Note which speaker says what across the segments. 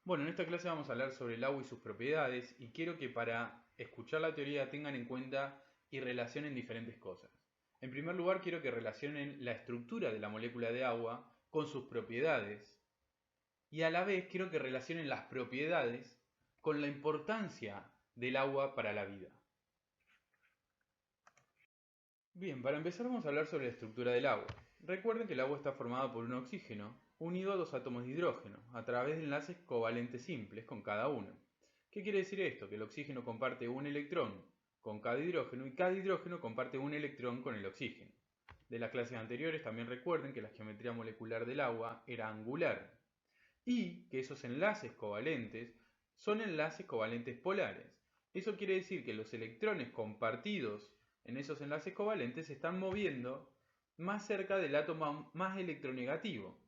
Speaker 1: Bueno, en esta clase vamos a hablar sobre el agua y sus propiedades y quiero que para escuchar la teoría tengan en cuenta y relacionen diferentes cosas. En primer lugar, quiero que relacionen la estructura de la molécula de agua con sus propiedades y a la vez quiero que relacionen las propiedades con la importancia del agua para la vida. Bien, para empezar vamos a hablar sobre la estructura del agua. Recuerden que el agua está formada por un oxígeno unido a dos átomos de hidrógeno a través de enlaces covalentes simples con cada uno. ¿Qué quiere decir esto? Que el oxígeno comparte un electrón con cada hidrógeno y cada hidrógeno comparte un electrón con el oxígeno. De las clases anteriores también recuerden que la geometría molecular del agua era angular y que esos enlaces covalentes son enlaces covalentes polares. Eso quiere decir que los electrones compartidos en esos enlaces covalentes se están moviendo más cerca del átomo más electronegativo.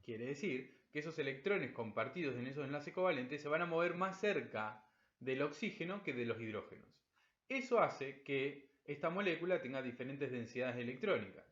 Speaker 1: Quiere decir que esos electrones compartidos en esos enlaces covalentes se van a mover más cerca del oxígeno que de los hidrógenos. Eso hace que esta molécula tenga diferentes densidades electrónicas.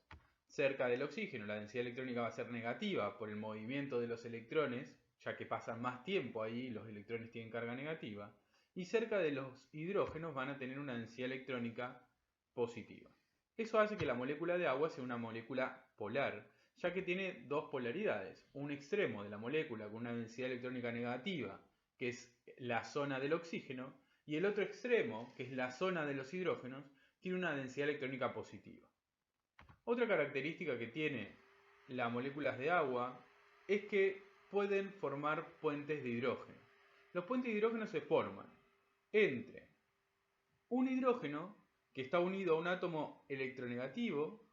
Speaker 1: Cerca del oxígeno la densidad electrónica va a ser negativa por el movimiento de los electrones, ya que pasan más tiempo ahí y los electrones tienen carga negativa. Y cerca de los hidrógenos van a tener una densidad electrónica positiva. Eso hace que la molécula de agua sea una molécula polar, ya que tiene dos polaridades. Un extremo de la molécula con una densidad electrónica negativa, que es la zona del oxígeno, y el otro extremo, que es la zona de los hidrógenos, tiene una densidad electrónica positiva. Otra característica que tiene las moléculas de agua es que pueden formar puentes de hidrógeno. Los puentes de hidrógeno se forman entre un hidrógeno que está unido a un átomo electronegativo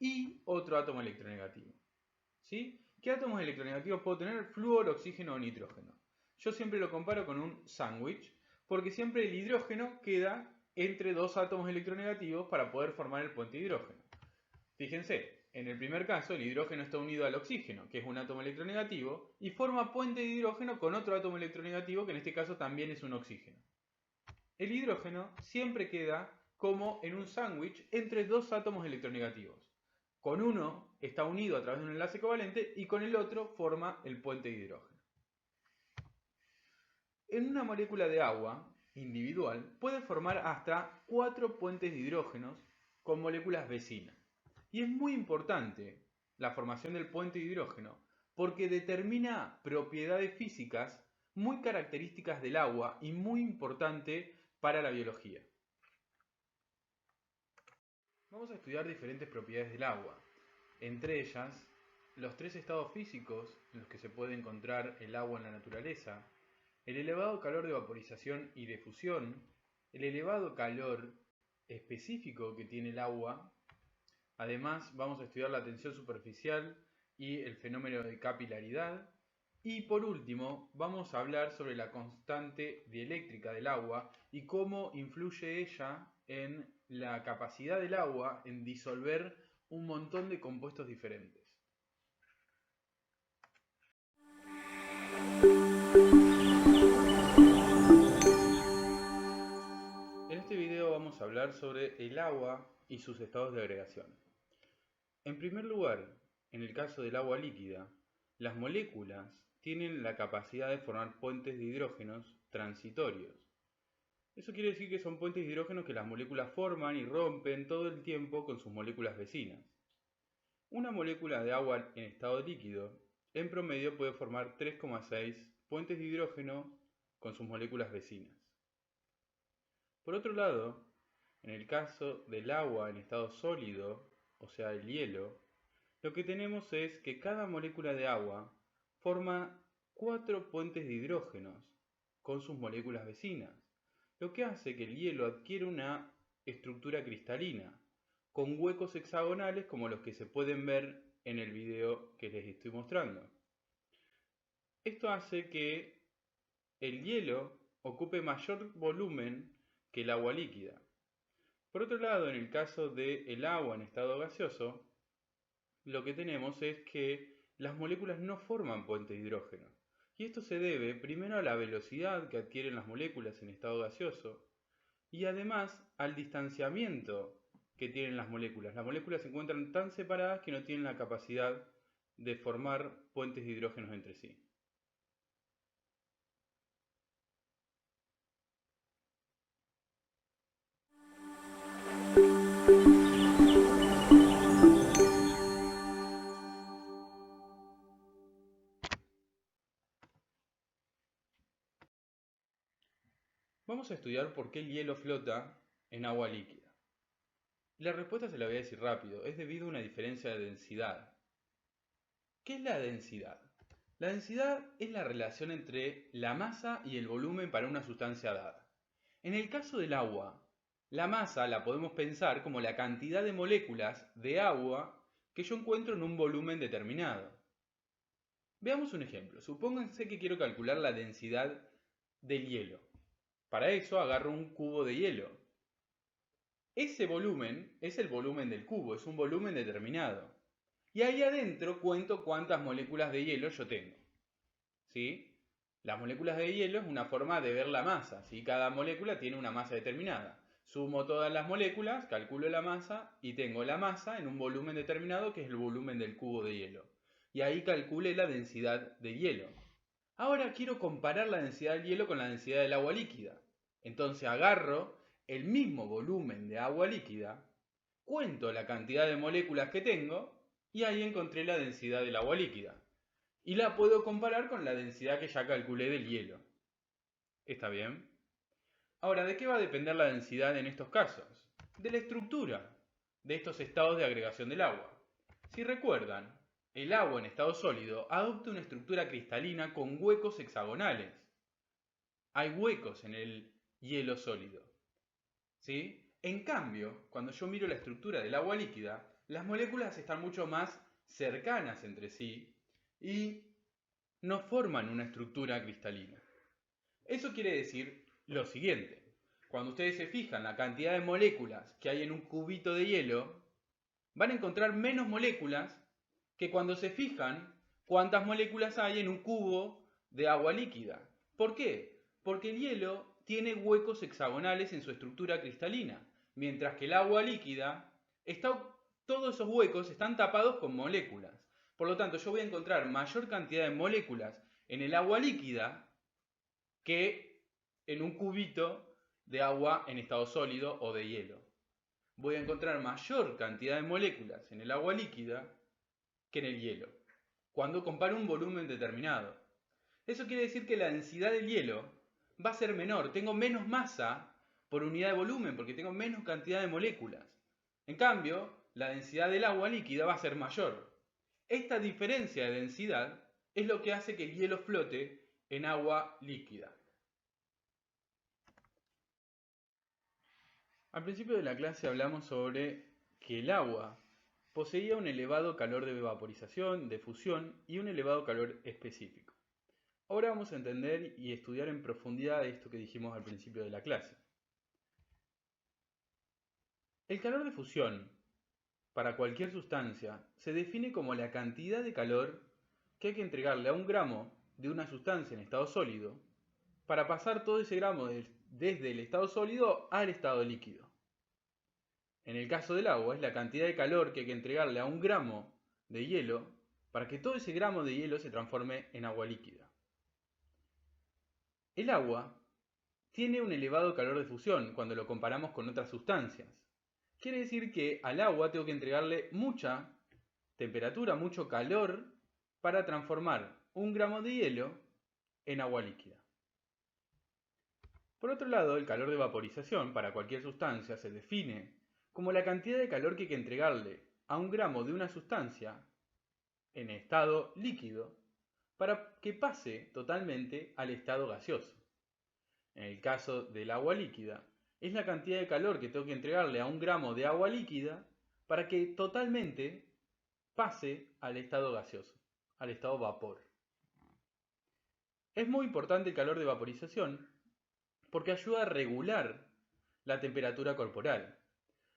Speaker 1: y otro átomo electronegativo. ¿Sí? ¿Qué átomos electronegativos puedo tener? Flúor, oxígeno o nitrógeno. Yo siempre lo comparo con un sándwich porque siempre el hidrógeno queda entre dos átomos electronegativos para poder formar el puente de hidrógeno. Fíjense, en el primer caso el hidrógeno está unido al oxígeno, que es un átomo electronegativo, y forma puente de hidrógeno con otro átomo electronegativo, que en este caso también es un oxígeno. El hidrógeno siempre queda como en un sándwich entre dos átomos electronegativos. Con uno está unido a través de un enlace covalente y con el otro forma el puente de hidrógeno. En una molécula de agua individual puede formar hasta 4 puentes de hidrógenos con moléculas vecinas. Y es muy importante la formación del puente de hidrógeno porque determina propiedades físicas muy características del agua y muy importante para la biología. Vamos a estudiar diferentes propiedades del agua, entre ellas los tres estados físicos en los que se puede encontrar el agua en la naturaleza, el elevado calor de vaporización y de fusión, el elevado calor específico que tiene el agua. Además, vamos a estudiar la tensión superficial y el fenómeno de capilaridad. Y por último, vamos a hablar sobre la constante dieléctrica del agua y cómo influye ella en la capacidad del agua en disolver un montón de compuestos diferentes. En este video vamos a hablar sobre el agua y sus estados de agregación. En primer lugar, en el caso del agua líquida, las moléculas tienen la capacidad de formar puentes de hidrógenos transitorios. Eso quiere decir que son puentes de hidrógeno que las moléculas forman y rompen todo el tiempo con sus moléculas vecinas. Una molécula de agua en estado líquido, en promedio, puede formar 3,6 puentes de hidrógeno con sus moléculas vecinas. Por otro lado, en el caso del agua en estado sólido, o sea el hielo, lo que tenemos es que cada molécula de agua forma 4 puentes de hidrógenos con sus moléculas vecinas, lo que hace que el hielo adquiera una estructura cristalina, con huecos hexagonales como los que se pueden ver en el video que les estoy mostrando. Esto hace que el hielo ocupe mayor volumen que el agua líquida. Por otro lado, en el caso del agua en estado gaseoso, lo que tenemos es que las moléculas no forman puentes de hidrógeno. Y esto se debe primero a la velocidad que adquieren las moléculas en estado gaseoso y además al distanciamiento que tienen las moléculas. Las moléculas se encuentran tan separadas que no tienen la capacidad de formar puentes de hidrógenos entre sí. Vamos a estudiar por qué el hielo flota en agua líquida. La respuesta se la voy a decir rápido, es debido a una diferencia de densidad. ¿Qué es la densidad? La densidad es la relación entre la masa y el volumen para una sustancia dada. En el caso del agua, la masa la podemos pensar como la cantidad de moléculas de agua que yo encuentro en un volumen determinado. Veamos un ejemplo. Supónganse que quiero calcular la densidad del hielo. Para eso agarro un cubo de hielo. Ese volumen es el volumen del cubo, es un volumen determinado. Y ahí adentro cuento cuántas moléculas de hielo yo tengo. ¿Sí? Las moléculas de hielo es una forma de ver la masa. ¿Sí? Cada molécula tiene una masa determinada. Sumo todas las moléculas, calculo la masa y tengo la masa en un volumen determinado que es el volumen del cubo de hielo. Y ahí calculé la densidad de hielo. Ahora quiero comparar la densidad del hielo con la densidad del agua líquida. Entonces agarro el mismo volumen de agua líquida, cuento la cantidad de moléculas que tengo y ahí encontré la densidad del agua líquida. Y la puedo comparar con la densidad que ya calculé del hielo. ¿Está bien? Ahora, ¿de qué va a depender la densidad en estos casos? De la estructura de estos estados de agregación del agua. Si recuerdan, el agua en estado sólido adopta una estructura cristalina con huecos hexagonales. Hay huecos en el hielo sólido. ¿Sí? En cambio, cuando yo miro la estructura del agua líquida, las moléculas están mucho más cercanas entre sí y no forman una estructura cristalina. Eso quiere decir lo siguiente. Cuando ustedes se fijan la cantidad de moléculas que hay en un cubito de hielo, van a encontrar menos moléculas que cuando se fijan cuántas moléculas hay en un cubo de agua líquida. ¿Por qué? Porque el hielo tiene huecos hexagonales en su estructura cristalina, mientras que el agua líquida, todos esos huecos están tapados con moléculas. Por lo tanto, yo voy a encontrar mayor cantidad de moléculas en el agua líquida que en un cubito de agua en estado sólido o de hielo. Voy a encontrar mayor cantidad de moléculas en el agua líquida que en el hielo, cuando comparo un volumen determinado. Eso quiere decir que la densidad del hielo va a ser menor, tengo menos masa por unidad de volumen, porque tengo menos cantidad de moléculas. En cambio, la densidad del agua líquida va a ser mayor. Esta diferencia de densidad es lo que hace que el hielo flote en agua líquida. Al principio de la clase hablamos sobre que el agua poseía un elevado calor de vaporización, de fusión y un elevado calor específico. Ahora vamos a entender y estudiar en profundidad esto que dijimos al principio de la clase. El calor de fusión para cualquier sustancia se define como la cantidad de calor que hay que entregarle a un gramo de una sustancia en estado sólido para pasar todo ese gramo desde el estado sólido al estado líquido. En el caso del agua es la cantidad de calor que hay que entregarle a un gramo de hielo para que todo ese gramo de hielo se transforme en agua líquida. El agua tiene un elevado calor de fusión cuando lo comparamos con otras sustancias. Quiere decir que al agua tengo que entregarle mucha temperatura, mucho calor para transformar un gramo de hielo en agua líquida. Por otro lado, el calor de vaporización para cualquier sustancia se define como la cantidad de calor que hay que entregarle a un gramo de una sustancia en estado líquido para que pase totalmente al estado gaseoso. En el caso del agua líquida, es la cantidad de calor que tengo que entregarle a un gramo de agua líquida para que totalmente pase al estado gaseoso, al estado vapor. Es muy importante el calor de vaporización porque ayuda a regular la temperatura corporal.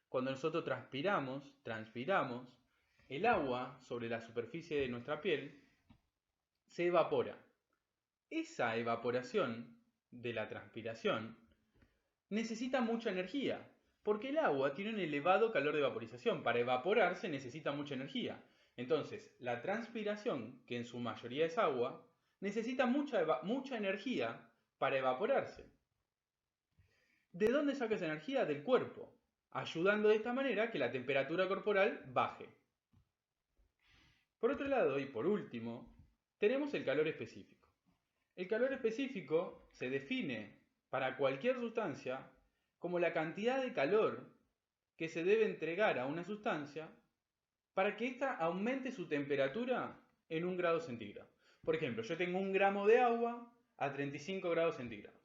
Speaker 1: Cuando nosotros transpiramos, el agua sobre la superficie de nuestra piel se evapora. Esa evaporación de la transpiración necesita mucha energía, porque el agua tiene un elevado calor de vaporización. Para evaporarse necesita mucha energía. Entonces, la transpiración, que en su mayoría es agua, necesita mucha energía para evaporarse. ¿De dónde saca esa energía? Del cuerpo, ayudando de esta manera que la temperatura corporal baje. Por otro lado, y por último, tenemos el calor específico. El calor específico se define para cualquier sustancia como la cantidad de calor que se debe entregar a una sustancia para que ésta aumente su temperatura en 1 grado centígrado. Por ejemplo, yo tengo 1 gramo de agua a 35 grados centígrados.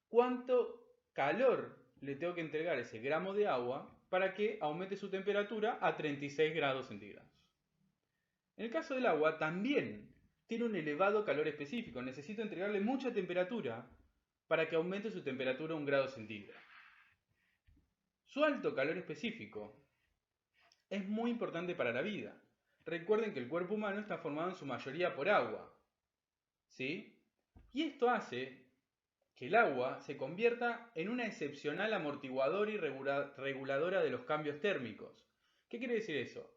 Speaker 1: ¿Cuánto calor le tengo que entregar a ese gramo de agua para que aumente su temperatura a 36 grados centígrados? En el caso del agua también tiene un elevado calor específico. Necesito entregarle mucha temperatura para que aumente su temperatura a 1 grado centígrado. Su alto calor específico es muy importante para la vida. Recuerden que el cuerpo humano está formado en su mayoría por agua, ¿sí? Y esto hace que el agua se convierta en una excepcional amortiguadora y reguladora de los cambios térmicos. ¿Qué quiere decir eso?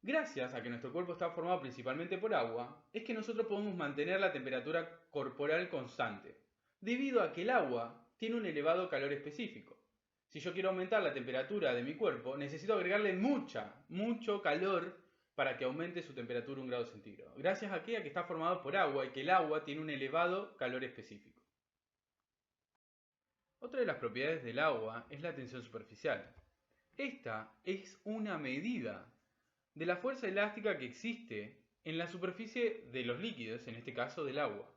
Speaker 1: Gracias a que nuestro cuerpo está formado principalmente por agua, es que nosotros podemos mantener la temperatura corporal constante, debido a que el agua tiene un elevado calor específico. Si yo quiero aumentar la temperatura de mi cuerpo, necesito agregarle mucho calor para que aumente su temperatura 1 grado centígrado. Gracias a que está formado por agua y que el agua tiene un elevado calor específico. Otra de las propiedades del agua es la tensión superficial. Esta es una medida de la fuerza elástica que existe en la superficie de los líquidos, en este caso del agua.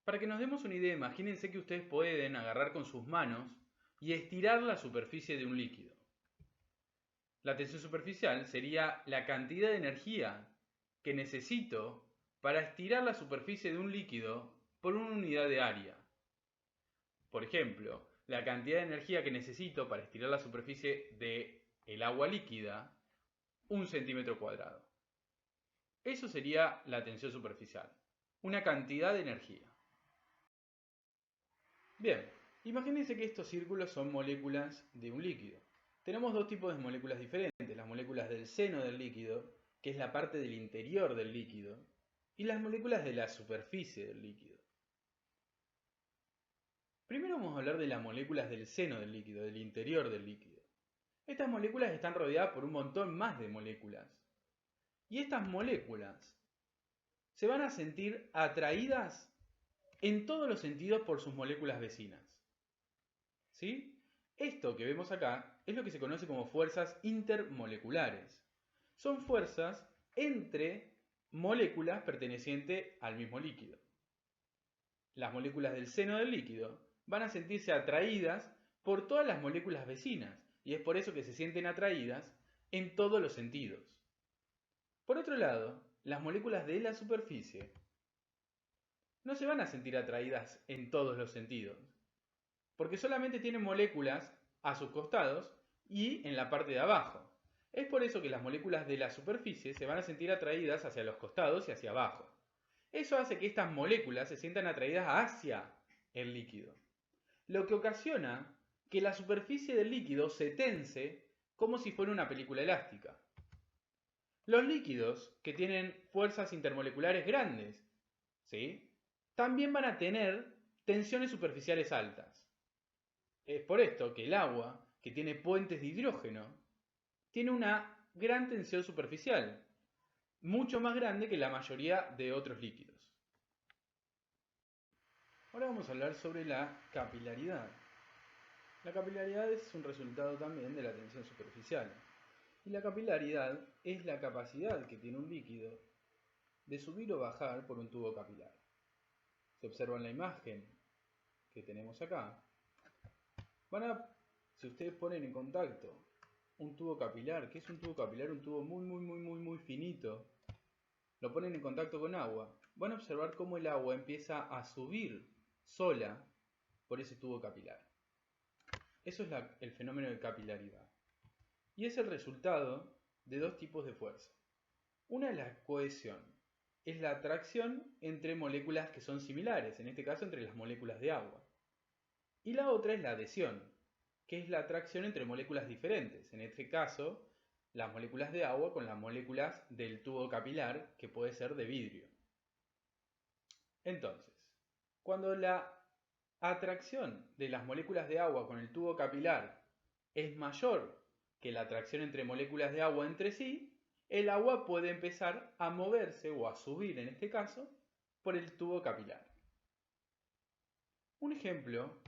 Speaker 1: Para que nos demos una idea, imagínense que ustedes pueden agarrar con sus manos y estirar la superficie de un líquido. La tensión superficial sería la cantidad de energía que necesito para estirar la superficie de un líquido por una unidad de área. Por ejemplo, la cantidad de energía que necesito para estirar la superficie del agua líquida, 1 centímetro cuadrado. Eso sería la tensión superficial, una cantidad de energía. Bien, imagínense que estos círculos son moléculas de un líquido. Tenemos dos tipos de moléculas diferentes, las moléculas del seno del líquido, que es la parte del interior del líquido, y las moléculas de la superficie del líquido. Primero vamos a hablar de las moléculas del seno del líquido, del interior del líquido. Estas moléculas están rodeadas por un montón más de moléculas. Y estas moléculas se van a sentir atraídas en todos los sentidos por sus moléculas vecinas. ¿Sí? Esto que vemos acá es lo que se conoce como fuerzas intermoleculares. Son fuerzas entre moléculas pertenecientes al mismo líquido. Las moléculas del seno del líquido van a sentirse atraídas por todas las moléculas vecinas, y es por eso que se sienten atraídas en todos los sentidos. Por otro lado, las moléculas de la superficie no se van a sentir atraídas en todos los sentidos, porque solamente tienen moléculas a sus costados y en la parte de abajo. Es por eso que las moléculas de la superficie se van a sentir atraídas hacia los costados y hacia abajo. Eso hace que estas moléculas se sientan atraídas hacia el líquido, lo que ocasiona que la superficie del líquido se tense como si fuera una película elástica. Los líquidos que tienen fuerzas intermoleculares grandes, ¿sí?, también van a tener tensiones superficiales altas. Es por esto que el agua, que tiene puentes de hidrógeno, tiene una gran tensión superficial, mucho más grande que la mayoría de otros líquidos. Ahora vamos a hablar sobre la capilaridad. La capilaridad es un resultado también de la tensión superficial. Y la capilaridad es la capacidad que tiene un líquido de subir o bajar por un tubo capilar. Se observa en la imagen que tenemos acá. Si ustedes ponen en contacto un tubo capilar, ¿qué es un tubo capilar? Un tubo muy finito. Lo ponen en contacto con agua. Van a observar cómo el agua empieza a subir sola por ese tubo capilar. Eso es el fenómeno de capilaridad. Y es el resultado de dos tipos de fuerza. Una es la cohesión. Es la atracción entre moléculas que son similares, en este caso entre las moléculas de agua. Y la otra es la adhesión, que es la atracción entre moléculas diferentes, en este caso las moléculas de agua con las moléculas del tubo capilar, que puede ser de vidrio. Entonces, cuando la atracción de las moléculas de agua con el tubo capilar es mayor que la atracción entre moléculas de agua entre sí, el agua puede empezar a moverse o a subir, en este caso, por el tubo capilar. Un ejemplo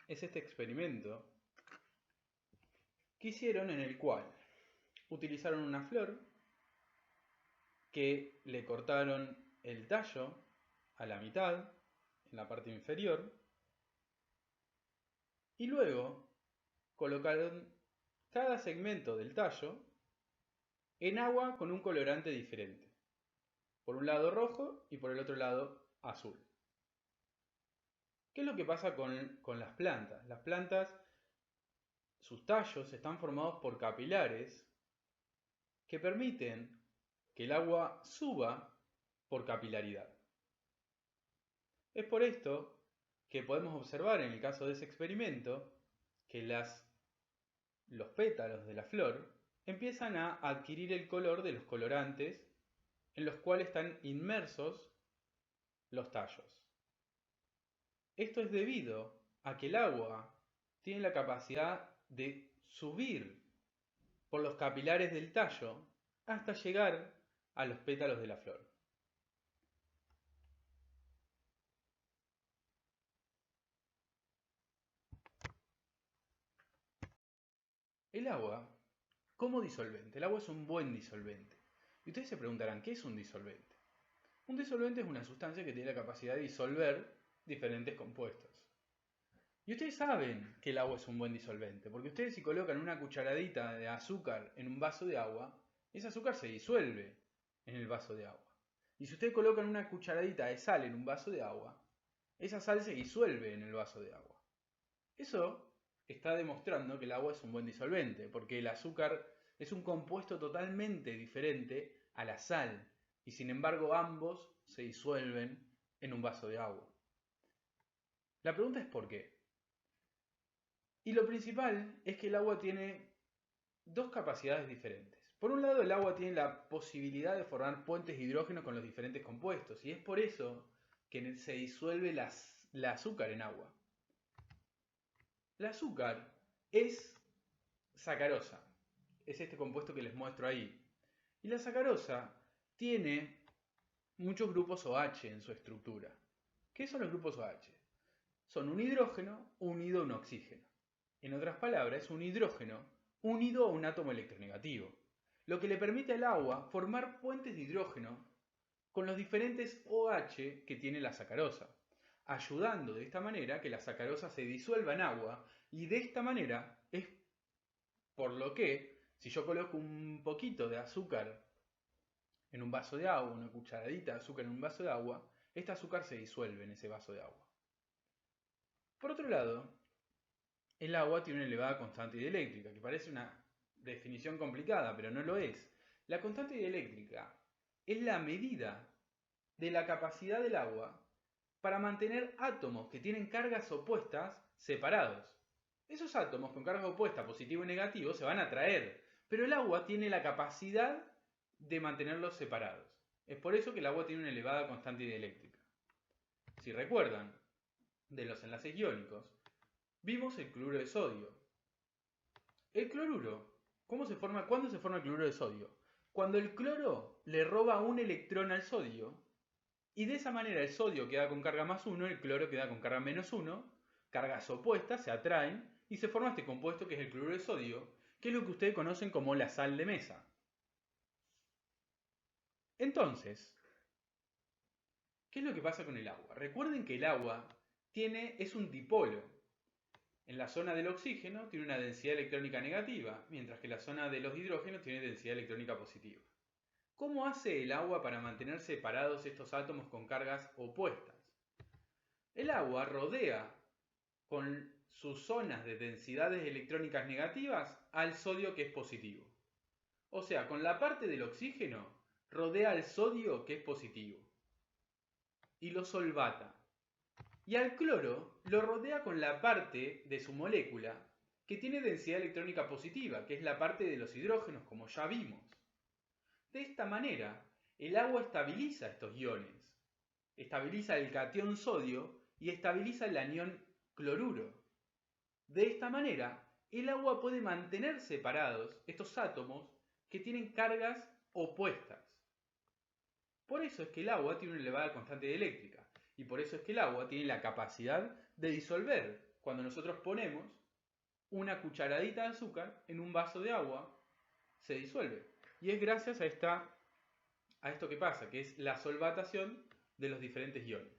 Speaker 1: es este experimento que hicieron en el cual utilizaron una flor que le cortaron el tallo a la mitad, en la parte inferior, y luego colocaron cada segmento del tallo en agua con un colorante diferente. Por un lado rojo y por el otro lado azul. ¿Qué es lo que pasa con las plantas? Las plantas, sus tallos están formados por capilares que permiten que el agua suba por capilaridad. Es por esto que podemos observar en el caso de ese experimento que los pétalos de la flor empiezan a adquirir el color de los colorantes en los cuales están inmersos los tallos. Esto es debido a que el agua tiene la capacidad de subir por los capilares del tallo hasta llegar a los pétalos de la flor. El agua, como disolvente, el agua es un buen disolvente. Y ustedes se preguntarán, ¿qué es un disolvente? Un disolvente es una sustancia que tiene la capacidad de disolver diferentes compuestos. Y ustedes saben que el agua es un buen disolvente, porque ustedes si colocan una cucharadita de azúcar en un vaso de agua, ese azúcar se disuelve en el vaso de agua. Y si ustedes colocan una cucharadita de sal en un vaso de agua, esa sal se disuelve en el vaso de agua. Eso está demostrando que el agua es un buen disolvente, porque el azúcar es un compuesto totalmente diferente a la sal, y sin embargo ambos se disuelven en un vaso de agua. La pregunta es ¿por qué? Y lo principal es que el agua tiene dos capacidades diferentes. Por un lado, el agua tiene la posibilidad de formar puentes de hidrógeno con los diferentes compuestos, y es por eso que se disuelve la azúcar en agua. El azúcar es sacarosa, es este compuesto que les muestro ahí. Y la sacarosa tiene muchos grupos OH en su estructura. ¿Qué son los grupos OH? Son un hidrógeno unido a un oxígeno. En otras palabras, es un hidrógeno unido a un átomo electronegativo, lo que le permite al agua formar puentes de hidrógeno con los diferentes OH que tiene la sacarosa, ayudando de esta manera a que la sacarosa se disuelva en agua, y de esta manera es por lo que, si yo coloco un poquito de azúcar en un vaso de agua, una cucharadita de azúcar en un vaso de agua, este azúcar se disuelve en ese vaso de agua. Por otro lado, el agua tiene una elevada constante dieléctrica, que parece una definición complicada, pero no lo es. La constante dieléctrica es la medida de la capacidad del agua para mantener átomos que tienen cargas opuestas separados. Esos átomos con cargas opuestas, positivo y negativo, se van a atraer, pero el agua tiene la capacidad de mantenerlos separados. Es por eso que el agua tiene una elevada constante dieléctrica. Si recuerdan de los enlaces iónicos, vimos el cloruro de sodio. El cloruro, ¿cuándo se forma el cloruro de sodio? Cuando el cloro le roba un electrón al sodio, y de esa manera el sodio queda con carga +1, el cloro queda con carga -1, cargas opuestas se atraen y se forma este compuesto que es el cloruro de sodio, que es lo que ustedes conocen como la sal de mesa. Entonces, ¿qué es lo que pasa con el agua? Recuerden que el agua es un dipolo. En la zona del oxígeno tiene una densidad electrónica negativa, mientras que la zona de los hidrógenos tiene densidad electrónica positiva. ¿Cómo hace el agua para mantener separados estos átomos con cargas opuestas? El agua rodea con sus zonas de densidades electrónicas negativas al sodio que es positivo. O sea, con la parte del oxígeno rodea al sodio que es positivo y lo solvata. Y al cloro lo rodea con la parte de su molécula que tiene densidad electrónica positiva, que es la parte de los hidrógenos, como ya vimos. De esta manera, el agua estabiliza estos iones. Estabiliza el catión sodio y estabiliza el anión cloruro. De esta manera, el agua puede mantener separados estos átomos que tienen cargas opuestas. Por eso es que el agua tiene una elevada constante dieléctrica. Y por eso es que el agua tiene la capacidad de disolver. Cuando nosotros ponemos una cucharadita de azúcar en un vaso de agua, se disuelve. Y es gracias a esto que pasa, que es la solvatación de los diferentes iones.